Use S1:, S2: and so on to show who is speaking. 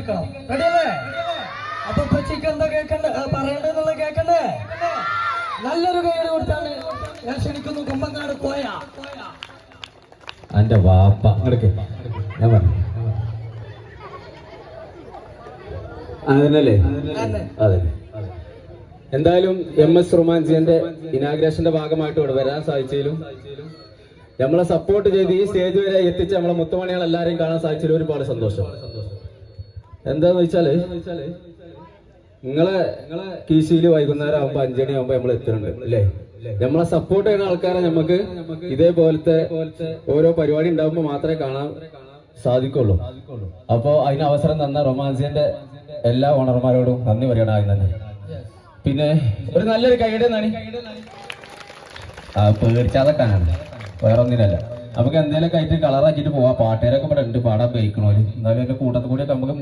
S1: കേൾക്കണം. റെഡിയല്ലേ? അപ്പൊ ഉപ്പച്ചിക്ക് എന്താ കേൾക്കണ്ടേ, പറയണ്ടെന്നുള്ള കേൾക്കണ്ടേ? നല്ലൊരു കൈയ്യടി കൊടുത്താണ് ഞാൻ ക്ഷണിക്കുന്നു. കുമ്പങ്ങാട് പോയ
S2: എന്റെ വാപ്പ ഇങ്ങടക്ക് ഞാൻ പറഞ്ഞു അതല്ലേ? അതെ. എന്തായാലും MS റൊമാൻസിന്റെ ഇനാഗ്രേഷന്റെ ഭാഗമായിട്ട് ഇവിടെ വരാൻ സാധിച്ചതിലും നമ്മളെ സപ്പോർട്ട് ചെയ്ത് ഈ സ്റ്റേജ് വരെ എത്തിച്ച് നമ്മളെ മുത്തുമണികൾ എല്ലാരെയും കാണാൻ സാധിച്ചതിൽ ഒരുപാട് സന്തോഷം. എന്താന്ന് വെച്ചാല് നിങ്ങളെ കീശിയിൽ വൈകുന്നേരം ആകുമ്പോ 5 മണിയാകുമ്പോ നമ്മൾ എത്തുന്നുണ്ട് അല്ലേ? നമ്മളെ സപ്പോർട്ട് ചെയ്യുന്ന ആൾക്കാരെ നമുക്ക് ഇതേപോലത്തെ ഓരോ പരിപാടി ഉണ്ടാകുമ്പോ മാത്രമേ കാണാൻ സാധിക്കുള്ളൂ. അപ്പോ അതിന് അവസരം തന്ന റൊമാൻസിന്റെ എല്ലാ ഓണർമാരോടും നന്ദി പറയണം ആദ്യം തന്നെ. പിന്നെ ഒരു നല്ലൊരു കൈയുടെ നണി പേടിച്ചാതൊക്കെയാണ്, വേറെ ഒന്നിനല്ല. നമുക്ക് എന്തെങ്കിലും ആയിട്ട് കളറാക്കിയിട്ട് പോവാം. പാട്ടുകാരൊക്കെ ഇവിടെ ഉണ്ട്, പാടാൻ ഉപയോഗിക്കണോ. എന്നാലും എന്റെ കൂട്ടത്തിൽ കൂടിയൊക്കെ നമുക്ക്